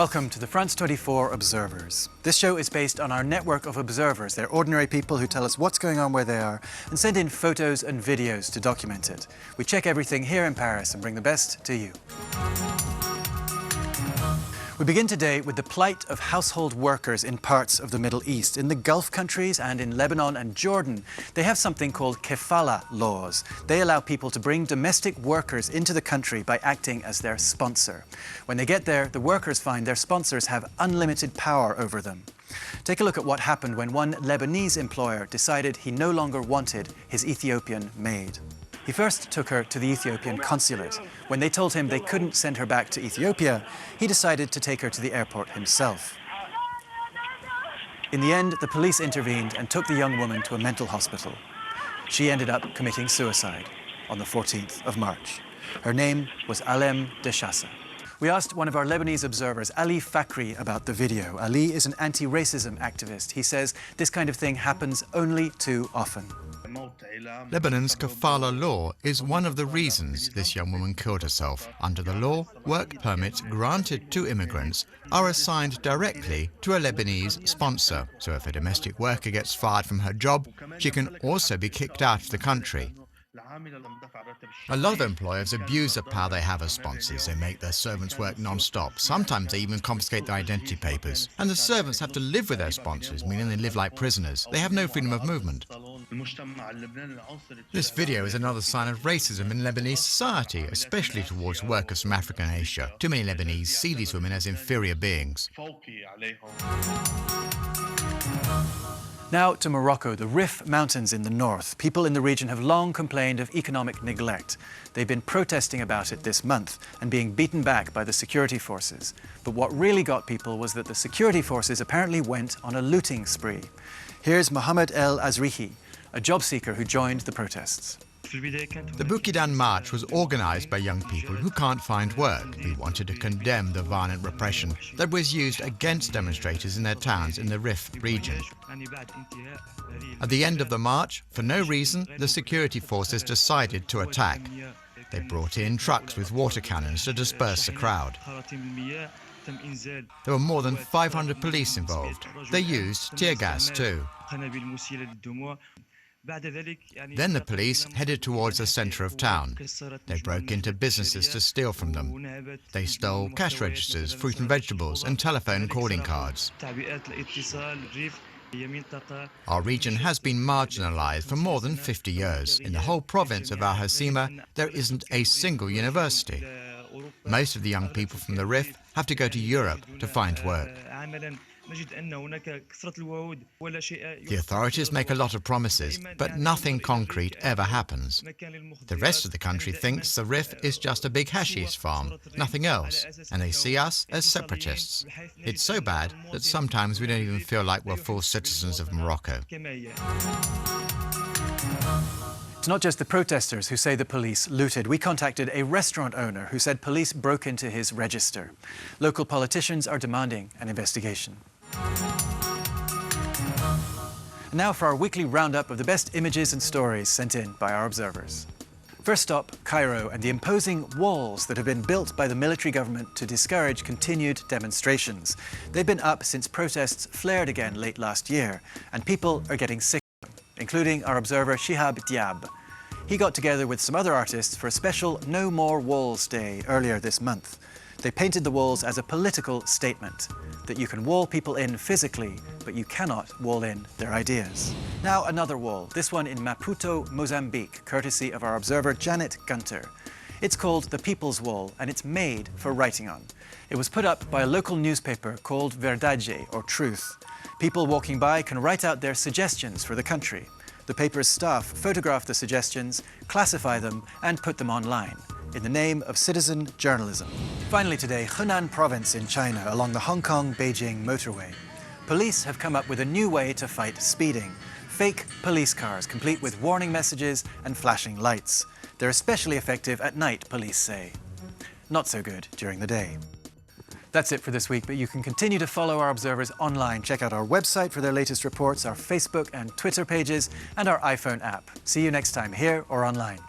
Welcome to the France 24 Observers. This show is based on our network of observers. They're ordinary people who tell us what's going on where they are and send in photos and videos to document it. We check everything here in Paris and bring the best to you. We begin today with the plight of household workers in parts of the Middle East. In the Gulf countries and in Lebanon and Jordan, they have something called kefala laws. They allow people to bring domestic workers into the country by acting as their sponsor. When they get there, the workers find their sponsors have unlimited power over them. Take a look at what happened when one Lebanese employer decided he no longer wanted his Ethiopian maid. He first took her to the Ethiopian consulate. When they told him they couldn't send her back to Ethiopia, he decided to take her to the airport himself. In the end, the police intervened and took the young woman to a mental hospital. She ended up committing suicide on the 14th of March. Her name was Alem Deshassa. We asked one of our Lebanese observers, Ali Fakhri, about the video. Ali is an anti-racism activist. He says this kind of thing happens only too often. Lebanon's kafala law is one of the reasons this young woman killed herself. Under the law, work permits granted to immigrants are assigned directly to a Lebanese sponsor. So if a domestic worker gets fired from her job, she can also be kicked out of the country. A lot of employers abuse the power they have as sponsors. They make their servants work non-stop. Sometimes they even confiscate their identity papers. And the servants have to live with their sponsors, meaning they live like prisoners. They have no freedom of movement. This video is another sign of racism in Lebanese society, especially towards workers from Africa and Asia. Too many Lebanese see these women as inferior beings. Now to Morocco, the Rif Mountains in the north. People in the region have long complained of economic neglect. They've been protesting about it this month and being beaten back by the security forces. But what really got people was that the security forces apparently went on a looting spree. Here's Mohamed El Azrihi, a job seeker who joined the protests. The Boukidan March was organized by young people who can't find work. We wanted to condemn the violent repression that was used against demonstrators in their towns in the Rif region. At the end of the march, for no reason, the security forces decided to attack. They brought in trucks with water cannons to disperse the crowd. There were more than 500 police involved. They used tear gas too. Then the police headed towards the center of town. They broke into businesses to steal from them. They stole cash registers, fruit and vegetables, and telephone calling cards. Our region has been marginalized for more than 50 years. In the whole province of Al Hasima, there isn't a single university. Most of the young people from the Rif have to go to Europe to find work. The authorities make a lot of promises, but nothing concrete ever happens. The rest of the country thinks the Rif is just a big hashish farm, nothing else, and they see us as separatists. It's so bad that sometimes we don't even feel like we're full citizens of Morocco. It's not just the protesters who say the police looted. We contacted a restaurant owner who said police broke into his register. Local politicians are demanding an investigation. And now for our weekly roundup of the best images and stories sent in by our observers. First stop, Cairo and the imposing walls that have been built by the military government to discourage continued demonstrations. They've been up since protests flared again late last year, and people are getting sick of them, including our observer Shihab Diab. He got together with some other artists for a special No More Walls Day earlier this month. They painted the walls as a political statement, that you can wall people in physically, but you cannot wall in their ideas. Now another wall, this one in Maputo, Mozambique, courtesy of our observer Janet Gunter. It's called the People's Wall, and it's made for writing on. It was put up by a local newspaper called Verdade, or Truth. People walking by can write out their suggestions for the country. The paper's staff photograph the suggestions, classify them, and put them online, in the name of citizen journalism. Finally today, Henan province in China, along the Hong Kong-Beijing motorway. Police have come up with a new way to fight speeding. Fake police cars, complete with warning messages and flashing lights. They're especially effective at night, police say. Not so good during the day. That's it for this week, but you can continue to follow our observers online. Check out our website for their latest reports, our Facebook and Twitter pages, and our iPhone app. See you next time, here or online.